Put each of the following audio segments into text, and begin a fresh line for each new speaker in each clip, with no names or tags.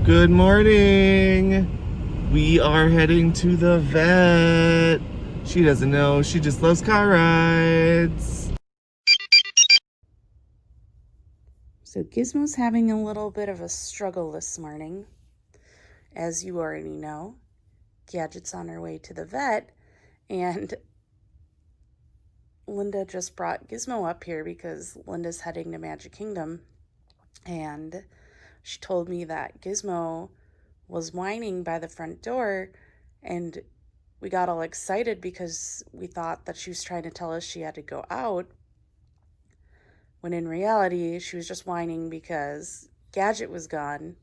Good morning. We are heading to the vet. She doesn't know. She just loves car rides.
So Gizmo's having a little bit of a struggle this morning. As you already know, Gadget's on her way to the vet, and Linda just brought Gizmo up here because Linda's heading to Magic Kingdom, and she told me that Gizmo was whining by the front door, and we got all excited because we thought that she was trying to tell us she had to go out, when in reality she was just whining because Gadget was gone.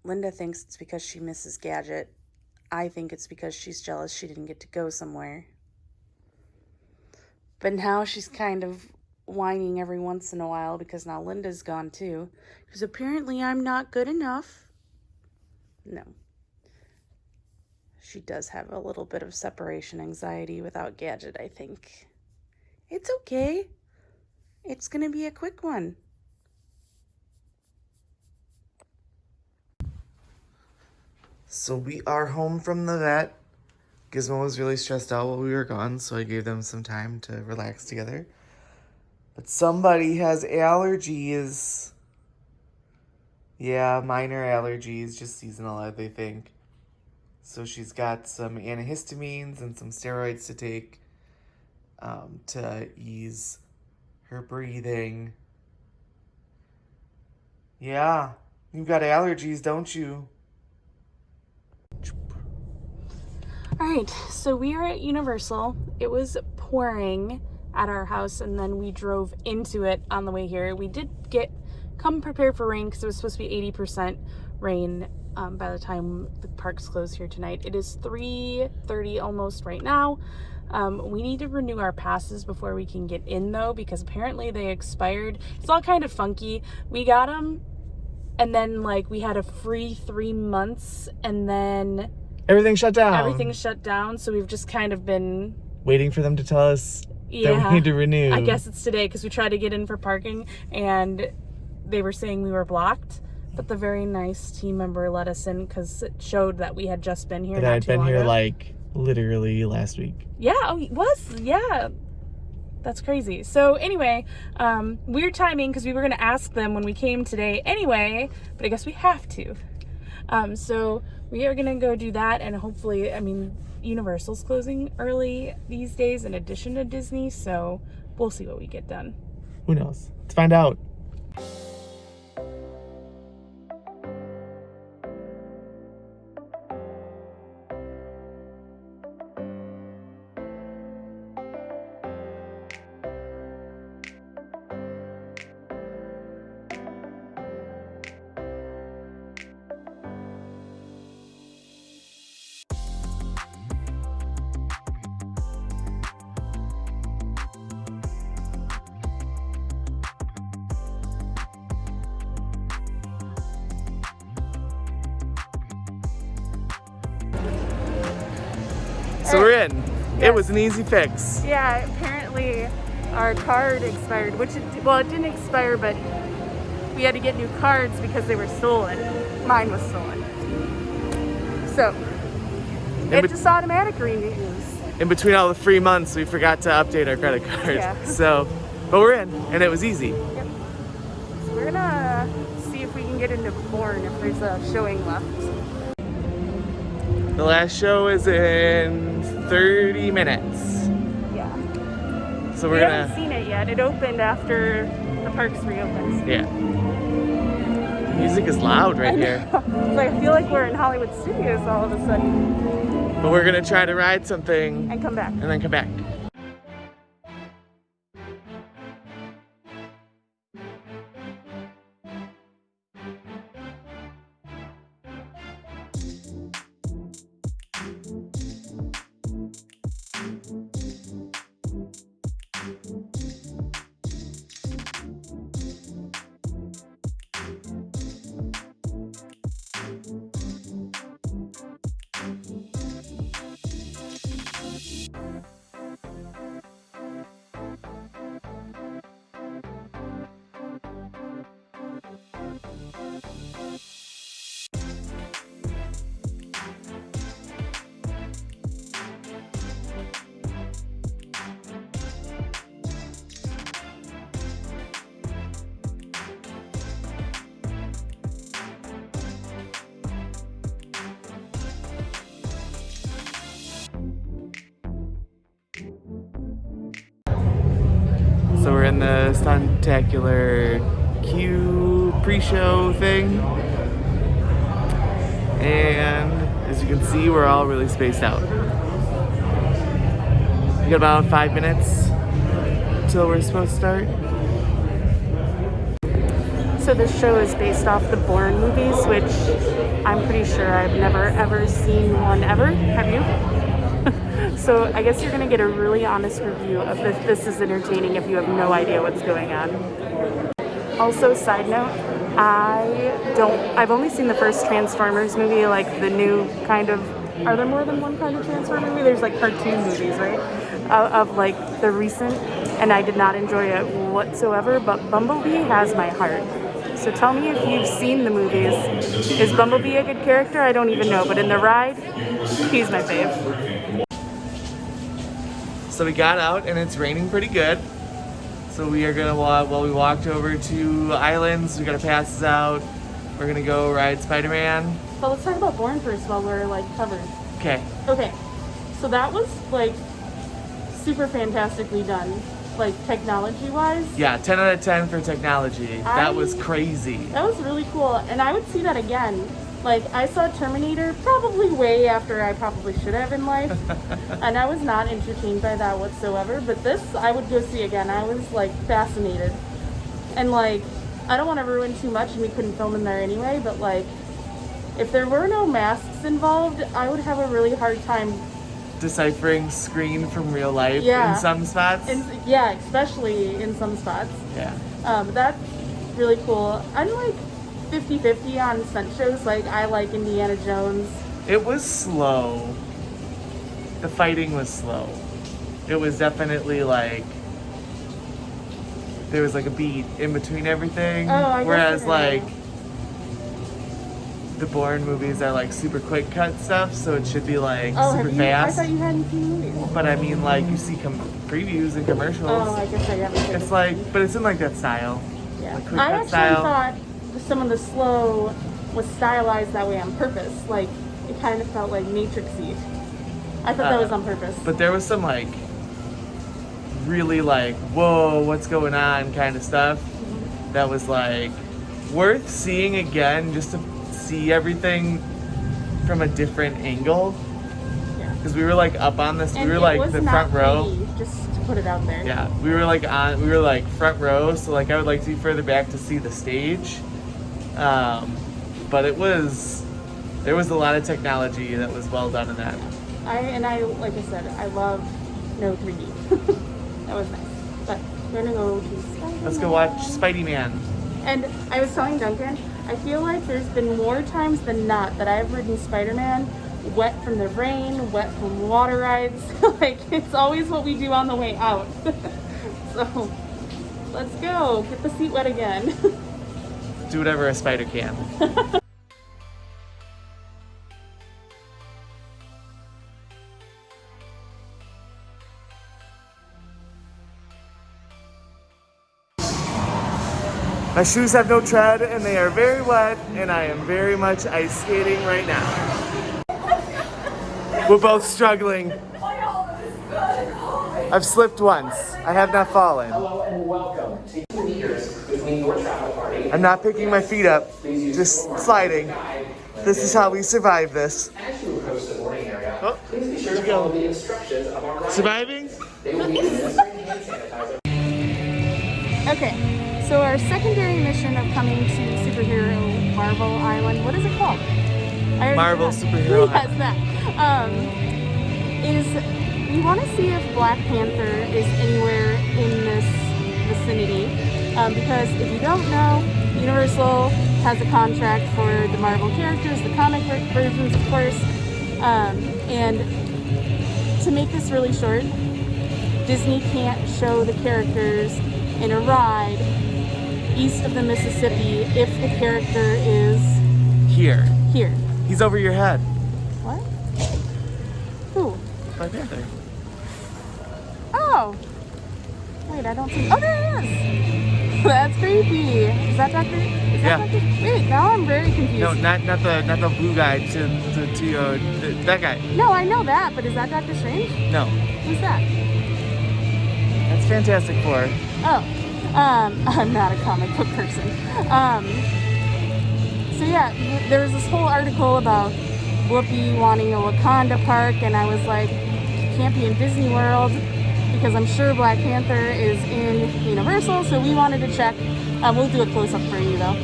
Linda thinks it's because she misses Gadget. I think it's because she's jealous she didn't get to go somewhere. But now she's kind of whining every once in a while because now Linda's gone too. Because apparently I'm not good enough. No. She does have a little bit of separation anxiety without Gadget, I think. It's okay. It's going to be a quick one.
So we are home from the vet. Gizmo was really stressed out while we were gone, so I gave them some time to relax together. But somebody has allergies. Yeah, minor allergies, just seasonal, they think. So she's got some antihistamines and some steroids to take to ease her breathing. Yeah, you've got allergies, don't you?
All right, so we are at Universal. It was pouring at our house, and then we drove into it on the way here. We did come prepared for rain because it was supposed to be 80% rain by the time the parks close here tonight. It is 3:30 almost right now. We need to renew our passes before we can get in, though, because apparently they expired. It's all kind of funky. We got them, and then we had a free 3 months, and then
Everything shut down.
everything's shut down, so we've just kind of been
waiting for them to tell us that we need to renew.
I guess it's today because we tried to get in for parking and they were saying we were blocked, but the very nice team member let us in because it showed that we had just been here.
That I'd been here literally last week.
Yeah, it was. Yeah. That's crazy. So anyway, weird timing because we were going to ask them when we came today anyway, but I guess we have to. So we are going to go do that, and hopefully, Universal's closing early these days in addition to Disney, so we'll see what we get done.
Who knows? Let's find out. So we're in.
Yes.
It was an easy fix.
Yeah, apparently our card expired, it didn't expire, but we had to get new cards because they were stolen. Mine was stolen. So, it just automatic renews.
In between all the free months, we forgot to update our credit card.
Yeah.
But we're in, and it was easy.
Yep. So we're gonna see if we can get into Bourne if there's a showing left.
The last show is in 30 minutes.
Yeah.
So
We haven't seen it yet. It opened after the parks reopened.
Yeah. The music is loud right here.
I feel like we're in Hollywood Studios all of a sudden.
But we're gonna try to ride something
And come back.
and then come back. So we're in the Stuntacular Q pre-show thing. And as you can see, we're all really spaced out. We got about 5 minutes until we're supposed to start.
So this show is based off the Bourne movies, which I'm pretty sure I've never ever seen one ever. Have you? So I guess you're gonna get a really honest review of if this is entertaining if you have no idea what's going on. Also, side note, I've only seen the first Transformers movie, like the new kind of, are there more than one kind of Transformer movie? There's like cartoon movies, right? Of like the recent, and I did not enjoy it whatsoever, but Bumblebee has my heart. So tell me if you've seen the movies. Is Bumblebee a good character? I don't even know, but in the ride, he's my fave.
So we got out and it's raining pretty good. So we are gonna we walked over to Islands. We gotta pass this out. We're gonna go ride Spider-Man.
But let's talk about Bourne first while we're like covered.
Okay.
Okay. So that was like super fantastically done, like technology-wise.
Yeah, 10 out of 10 for technology. That was crazy.
That was really cool, and I would see that again. Like, I saw Terminator probably way after I probably should have in life, and I was not entertained by that whatsoever, but this I would go see again. I was, like, fascinated. And, like, I don't want to ruin too much, and we couldn't film in there anyway, but, like, if there were no masks involved, I would have a really hard time
deciphering screen from real life
in
some spots.
Yeah, especially in some spots.
Yeah.
That's really cool. I'm, like, 50-50 on stunt shows. Like, I like Indiana Jones.
It was slow. The fighting was slow. It was definitely like there was like a beat in between everything. Whereas like the Bourne movies are like super quick cut stuff, so it should be like super fast.
I thought you hadn't seen the movies.
But I mean, like you see previews and commercials.
Oh, I guess I haven't.
It's like, but it's in like that style.
Yeah.
Like quick
I
cut
actually
style.
thought some of the slow was stylized that way on purpose. Like, it kind of felt like Matrix-y. I thought that was on purpose.
But there was some like really like, whoa, what's going on kind of stuff that was like worth seeing again just to see everything from a different angle.
Yeah.
Because we were like up on this,
And
we were
it
like
was
the
not
front row.
pretty, just to put it out there.
Yeah, we were like front row, so like I would like to be further back to see the stage. But there was a lot of technology that was well done in that.
I like I said, I love no 3D. That was nice. But we're gonna go to Spider-Man.
Let's go watch Spidey-Man.
And I was telling Duncan, I feel like there's been more times than not that I've ridden Spider-Man wet from the rain, wet from water rides. Like, it's always what we do on the way out. So, let's go. Get the seat wet again.
Do whatever a spider can. My shoes have no tread and they are very wet and I am very much ice skating right now. We're both struggling. I've slipped once. I have not fallen.
Hello and welcome to 2 meters between your travel party.
I'm not picking my feet up, just sliding. This is how we survive this.
As you approach the boarding area,
Oh,
please be sure to follow the instructions of our ride.
surviving?
They will be administering hand sanitizer.
Okay, so our secondary mission of coming to Superhero Marvel Island, what is it called?
Marvel Superhero
Yes,
Island.
that. Is we want to see if Black Panther is anywhere in this vicinity. Because if you don't know, Universal has a contract for the Marvel characters, the comic book versions, of course. And to make this really short, Disney can't show the characters in a ride east of the Mississippi if the character is
Here.
here.
He's over your head.
What? Who?
Black Panther.
Oh. Wait, I don't see. Oh, there he is. That's creepy. Is that Doctor?
Yeah.
Wait, now I'm very confused.
No, not the blue guy that guy.
No, I know that, but is that Doctor Strange?
No.
Who's that?
That's Fantastic Four?
Oh, I'm not a comic book person. So yeah, there was this whole article about Whoopi wanting a Wakanda park, and I was like, can't be in Disney World because I'm sure Black Panther is in Universal, so we wanted to check. We'll do a close-up for you though.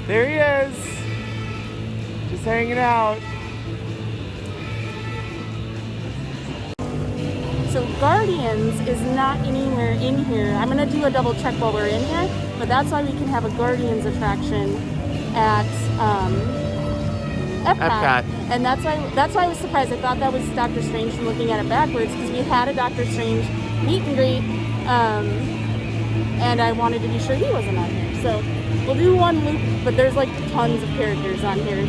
There he is. Just hanging out.
So Guardians is not anywhere in here. I'm gonna do a double check while we're in here, but that's why we can have a Guardians attraction at Epcot. And that's why I was surprised. I thought that was Doctor Strange from looking at it backwards, because we had a Doctor Strange meet and greet, and I wanted to be sure he wasn't on here. So we'll do one loop, but there's like tons of characters on here.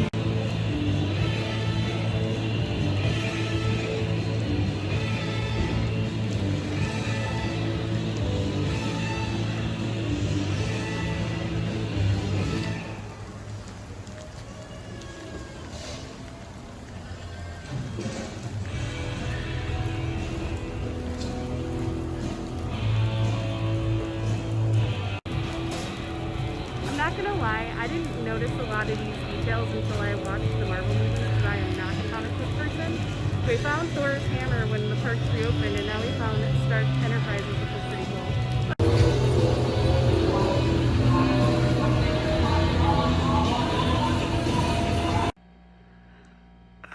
I'm not gonna lie, I didn't notice a lot of these details until I watched the Marvel movies, because I am not a comic book person. We found Thor's hammer when the parks reopened, and now we found Stark Enterprises, which is pretty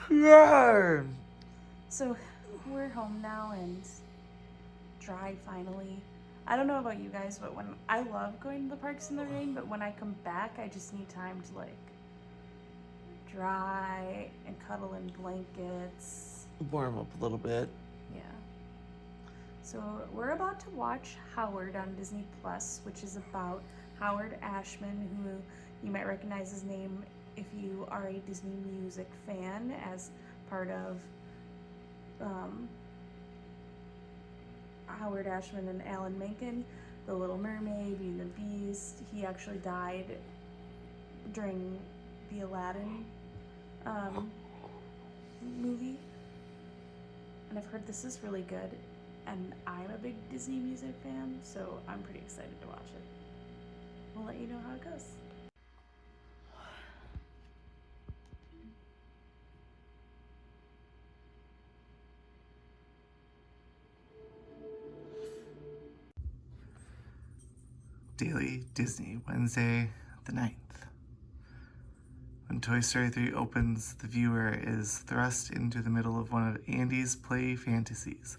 cool.
Yeah.
So we're home now and dry finally. I don't know about you guys, but when I love going to the parks in the rain, but when I come back, I just need time to like dry and cuddle in blankets.
Warm up a little bit.
Yeah. So we're about to watch Howard on Disney Plus, which is about Howard Ashman, who you might recognize his name if you are a Disney music fan, as part of Howard Ashman and Alan Menken, The Little Mermaid, Beauty and the Beast. He actually died during the Aladdin movie. And I've heard this is really good, and I'm a big Disney music fan, so I'm pretty excited to watch it. We'll let you know how it goes.
Daily Disney, Wednesday the 9th. When Toy Story 3 opens, the viewer is thrust into the middle of one of Andy's play fantasies.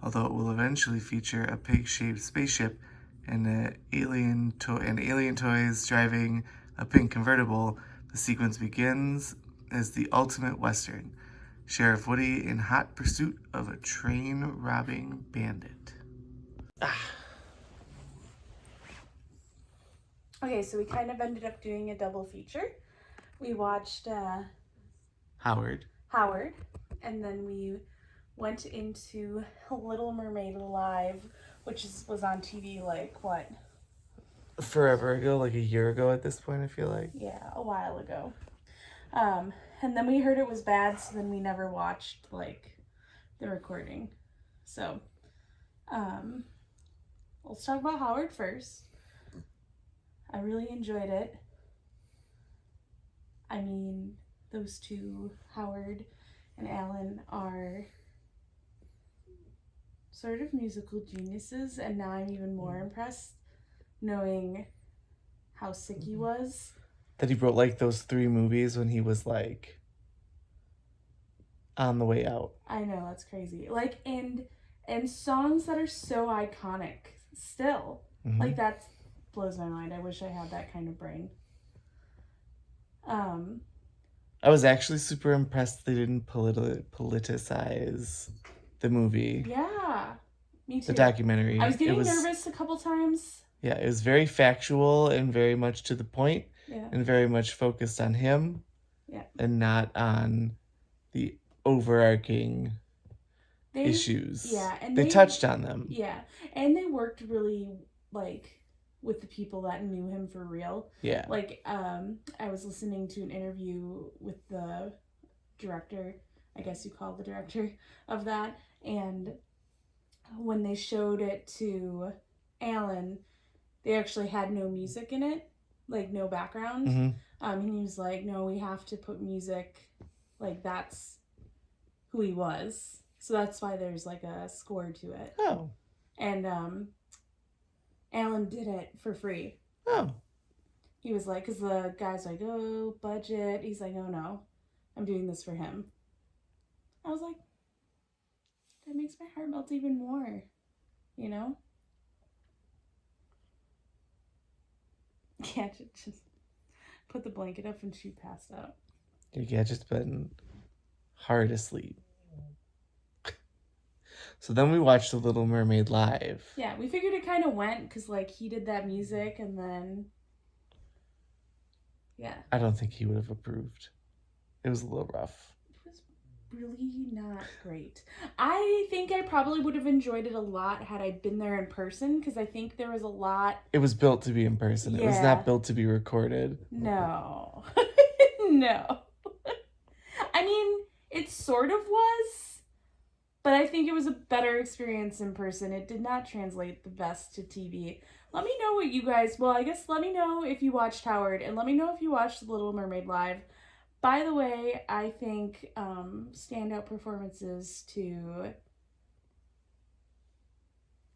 Although it will eventually feature a pig-shaped spaceship and alien toys driving a pink convertible, the sequence begins as the ultimate Western. Sheriff Woody in hot pursuit of a train-robbing bandit.
Okay, so we kind of ended up doing a double feature. We watched
Howard,
and then we went into Little Mermaid Live, which was on TV like what?
Forever ago, like a year ago at this point, I feel like.
Yeah, a while ago. And then we heard it was bad, so then we never watched like the recording. So, let's talk about Howard first. I really enjoyed it. I mean, those two, Howard and Alan, are sort of musical geniuses, and now I'm even more impressed knowing how sick he was.
That he wrote like those 3 movies when he was like on the way out.
I know, that's crazy. Like, and songs that are so iconic still.
Mm-hmm.
Like, that blows my mind. I wish I had that kind of brain.
I was actually super impressed they didn't politicize the movie.
Yeah, me too.
The documentary.
I was getting nervous a couple times.
Yeah, it was very factual and very much to the point.
Yeah.
And very much focused on him.
Yeah.
And not on the overarching issues.
Yeah, and
they touched on them.
Yeah, and they worked really like with the people that knew him for real.
Yeah.
Like, I was listening to an interview with the director I guess you call the director of that. And when they showed it to Alan, they actually had no music in it, like no background.
Mm-hmm.
And he was like, no, we have to put music, like that's who he was. So that's why there's like a score to it.
Oh.
And Alan did it for free.
Oh.
He was like, because the guy's like, oh, budget. He's like, no, I'm doing this for him. I was like, that makes my heart melt even more, you know? Gadget just put the blanket up and she passed out.
Your Gadget's been hard asleep. So then we watched The Little Mermaid live.
Yeah, we figured it kind of went because, like, he did that music and then, yeah.
I don't think he would have approved. It was a little rough.
It was really not great. I think I probably would have enjoyed it a lot had I been there in person because I think there was a lot.
It was built to be in person. It was
Yeah.
not built to be recorded.
No. No. I mean, it sort of was, but I think it was a better experience in person. It did not translate the best to TV. Let me know what you guys, well, I guess let me know if you watched Howard, and let me know if you watched The Little Mermaid live. By the way, I think standout performances to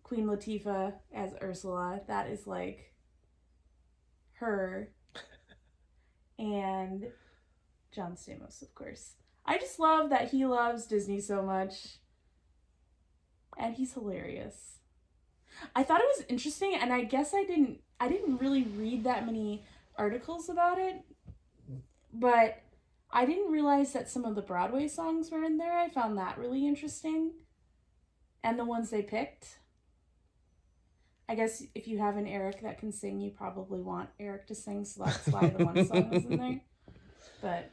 Queen Latifah as Ursula. That is like her. And John Stamos, of course. I just love that he loves Disney so much. And he's hilarious. I thought it was interesting, and I guess I didn't really read that many articles about it, but I didn't realize that some of the Broadway songs were in there. I found that really interesting. And the ones they picked. I guess if you have an Eric that can sing, you probably want Eric to sing, so that's why the one song was in there. But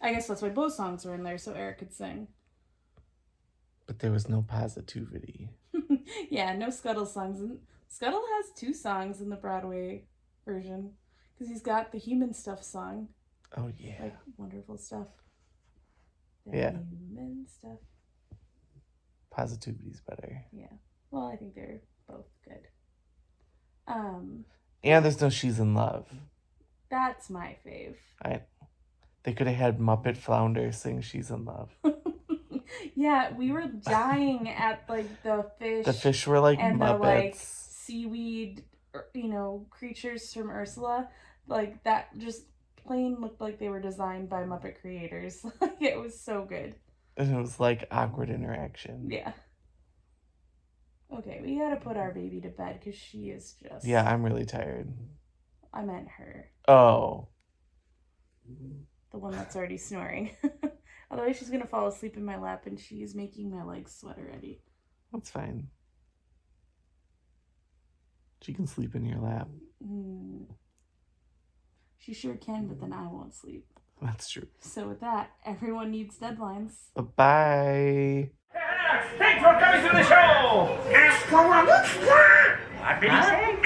I guess that's why both songs were in there, so Eric could sing.
But there was no positivity.
Yeah, no Scuttle songs. And Scuttle has 2 songs in the Broadway version. Because he's got the Human Stuff song.
Oh, yeah.
Like, wonderful stuff. The
Yeah.
Human Stuff.
Positivity's better.
Yeah. Well, I think they're both good.
And there's no She's in Love.
That's my fave.
They could have had Muppet Flounder sing She's in Love.
Yeah, we were dying at like the fish.
The fish were like
and
Muppets.
the like seaweed, creatures from Ursula. Like that just plain looked like they were designed by Muppet creators. Like it was so good.
And it was like awkward interaction.
Yeah. Okay, we gotta put our baby to bed because she is just.
Yeah, I'm really tired.
I meant her.
Oh.
The one that's already snoring. Otherwise, she's gonna fall asleep in my lap, and she is making my legs sweat already.
That's fine. She can sleep in your lap.
She sure can, but then I won't sleep.
That's true.
So with that, everyone needs deadlines.
Bye.
Thanks for coming to the show! Ask for what? What did he say?